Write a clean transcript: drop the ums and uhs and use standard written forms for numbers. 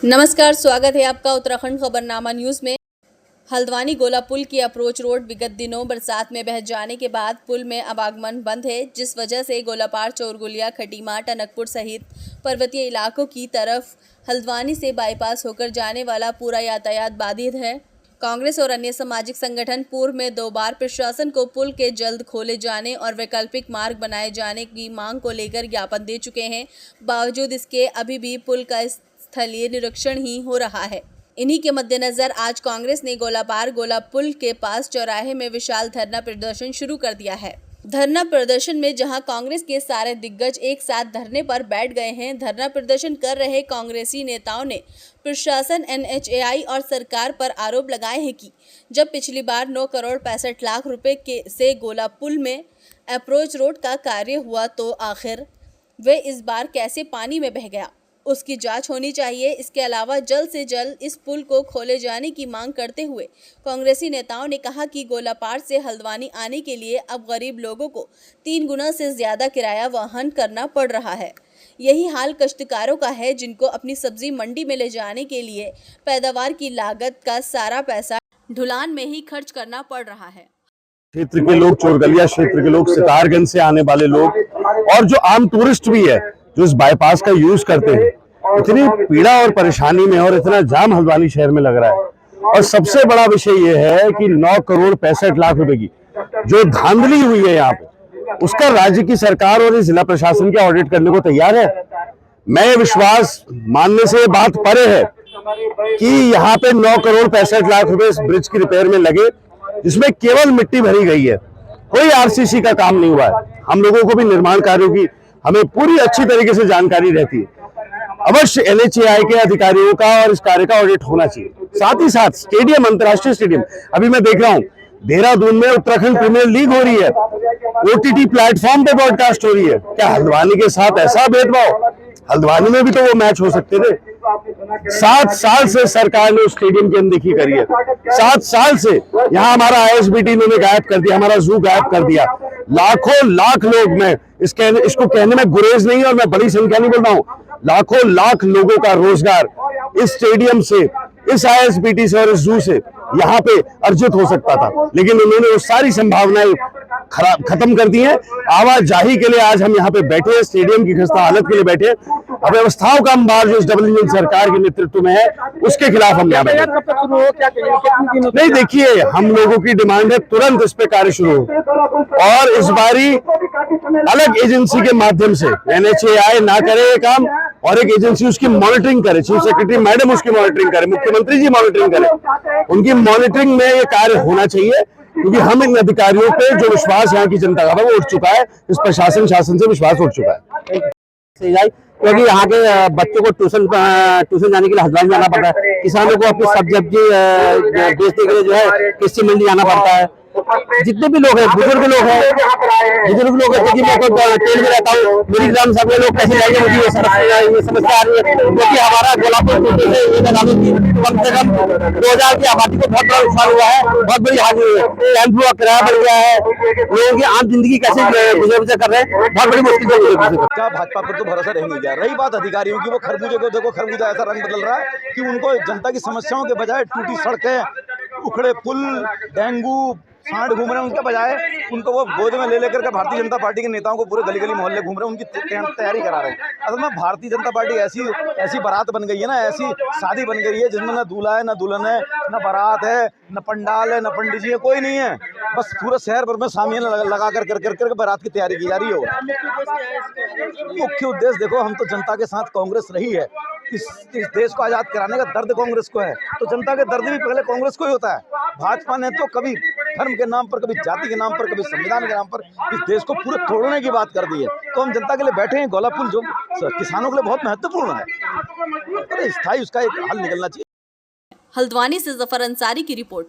नमस्कार, स्वागत है आपका उत्तराखंड खबरनामा न्यूज़ में। हल्द्वानी गोला पुल की अप्रोच रोड विगत दिनों बरसात में बह जाने के बाद पुल में आवागमन बंद है, जिस वजह से गोलापार, चोरगुलिया, खटीमा, टनकपुर सहित पर्वतीय इलाकों की तरफ हल्द्वानी से बाईपास होकर जाने वाला पूरा यातायात बाधित है। कांग्रेस और अन्य सामाजिक संगठन पूर्व में 2 बार प्रशासन को पुल के जल्द खोले जाने और वैकल्पिक मार्ग बनाए जाने की मांग को लेकर ज्ञापन दे चुके हैं। बावजूद इसके अभी भी पुल का स्थलीय निरीक्षण ही हो रहा है। इन्हीं के मद्देनजर आज कांग्रेस ने गोलापार गोला पुल के पास चौराहे में विशाल धरना प्रदर्शन शुरू कर दिया है। धरना प्रदर्शन में जहां कांग्रेस के सारे दिग्गज एक साथ धरने पर बैठ गए हैं। धरना प्रदर्शन कर रहे कांग्रेसी नेताओं ने प्रशासन, NHAI और सरकार पर आरोप लगाए हैं कि जब पिछली बार 9 करोड़ 65 लाख रुपए से गोला पुल में अप्रोच रोड का कार्य हुआ, तो आखिर वे इस बार कैसे पानी में बह गया, उसकी जांच होनी चाहिए। इसके अलावा जल्द से जल्द इस पुल को खोले जाने की मांग करते हुए कांग्रेसी नेताओं ने कहा कि गोलापार से हल्द्वानी आने के लिए अब गरीब लोगों को 3 गुना से ज्यादा किराया वहन करना पड़ रहा है। यही हाल काश्तकारों का है, जिनको अपनी सब्जी मंडी में ले जाने के लिए पैदावार की लागत का सारा पैसा ढुलान में ही खर्च करना पड़ रहा है। क्षेत्र के लोग, चोरगलिया क्षेत्र के लोग, सितारगंज से आने वाले लोग और जो आम टूरिस्ट भी है जो इस बाईपास का यूज करते हैं, इतनी पीड़ा और परेशानी में और इतना जाम हल्द्वानी शहर में लग रहा है। और सबसे बड़ा विषय ये है कि 9 करोड़ 65 लाख रुपए की जो धांधली हुई है यहाँ पे, उसका राज्य की सरकार और जिला प्रशासन क्या ऑडिट करने को तैयार है? मैं विश्वास मानने से बात परे है कि यहाँ पे 9 करोड़ 65 लाख रुपए इस ब्रिज की रिपेयर में लगे, जिसमें केवल मिट्टी भरी गई है, कोई RCC का काम नहीं हुआ है। हम लोगों को भी निर्माण कार्यों की हमें पूरी अच्छी तरीके से जानकारी रहती है। अवश्य NHAI के अधिकारियों का और इस कार्य का ऑडिट होना चाहिए। साथ ही साथ स्टेडियम, अंतर्राष्ट्रीय स्टेडियम, अभी मैं देख रहा हूँ देहरादून में उत्तराखंड प्रीमियर लीग हो रही है, OTT प्लेटफॉर्म पे ब्रॉडकास्ट हो रही है। क्या हल्द्वानी के साथ ऐसा भेदभाव? हल्द्वानी में भी तो वो मैच हो सकते थे। 7 साल से सरकार ने उस स्टेडियम की अनदेखी करी है। 7 साल से यहाँ हमारा ISBT इन्होंने गायब कर दिया, हमारा जू गायब कर दिया। लाखों लाख लोग, मैं इसको कहने में गुरेज नहीं और मैं बड़ी संख्या नहीं बोल रहा हूँ, लाखों लाख लोगों का रोजगार इस स्टेडियम से, इस ISBT से और इस जू से यहाँ पे अर्जित हो सकता था, लेकिन उन्होंने वो सारी संभावनाएं खत्म कर दी है। आवाजाही के लिए आज हम यहाँ पे बैठे हैं, स्टेडियम की खस्ता हालत के लिए बैठे हैं। अव्यवस्थाओं का अंबार जो इस डबल इंजन सरकार के नेतृत्व में है, उसके खिलाफ हम यहाँ बैठे। नहीं, देखिए, हम लोगों की डिमांड है तुरंत इस पे कार्य शुरू हो और इस बारी अलग एजेंसी के माध्यम से NHAI ना करे ये काम और एक एजेंसी उसकी मॉनिटरिंग करे, चीफ सेक्रेटरी मैडम उसकी मॉनिटरिंग करे, मुख्यमंत्री जी मॉनिटरिंग करे। उनकी मॉनिटरिंग में ये कार्य होना चाहिए, क्योंकि हम इन अधिकारियों पे जो विश्वास यहाँ की जनता का वो उठ चुका है, इस प्रशासन शासन से विश्वास उठ चुका है। क्योंकि यहाँ के बच्चों को ट्यूशन जाने के लिए हल्द्वानी जाना पड़ता है, किसानों को अपनी सब्जी बेचने के लिए जो है कृषि मंडी जाना पड़ता है। जितने भी लोग हैं, बुजुर्ग लोग हैं, क्योंकि मैं खुद ट्रेन में रहता हूँ, मेरी ग्राम सब लोग कैसे जाएंगे, मुझे ये समस्या आ रही है। क्योंकि हमारा गोलापुर कम से कम 2000 की आबादी को बहुत बड़ा नुकसान हुआ है, बहुत बड़ी हानि हुई है। टेम्पो का किराया बढ़ गया है, लोगों की आम जिंदगी कैसे गुजर बसर कर रहे हैं, बहुत बड़ी मुश्किल से गुजर बसर। क्या भाजपा पर तो भरोसा रह नहीं गया। रही बात अधिकारियों की, वो खरबूजे को देखो, खरबूजा ऐसा रंग बदल रहा है कि उनको जनता की समस्याओं के बजाय टूटी सड़कें, उखड़े पुल, डेंगू, सांड घूम रहे हैं, उनके बजाय उनको वो गोद में ले लेकर के भारतीय जनता पार्टी के नेताओं को पूरे गली गली मोहल्ले घूम रहे हैं, उनकी तैयारी करा रहे हैं। असल में भारतीय जनता पार्टी ऐसी बारात बन गई है ना, ऐसी शादी बन गई है जिसमें ना दूल्हा है, ना दुल्हन है, ना बारात है, ना पंडाल है, ना पंडित जी है, कोई नहीं है। बस पूरा शहर भर में सामियाना लगा कर बारात की तैयारी की जा रही है। मुख्य उद्देश्य देखो, हम तो जनता के साथ कांग्रेस रही है। इस देश को आजाद कराने का दर्द कांग्रेस को है, तो जनता के दर्द भी पहले कांग्रेस को ही होता है। भाजपा ने तो कभी धर्म के नाम पर, कभी जाति के नाम पर, कभी संविधान के नाम पर इस देश को पूरे तोड़ने की बात कर दी है। तो हम जनता के लिए बैठे हैं। गोला पुल जो किसानों के लिए बहुत महत्वपूर्ण है, स्थायी उसका एक हल निकलना चाहिए। हल्द्वानी से जफर अंसारी की रिपोर्ट।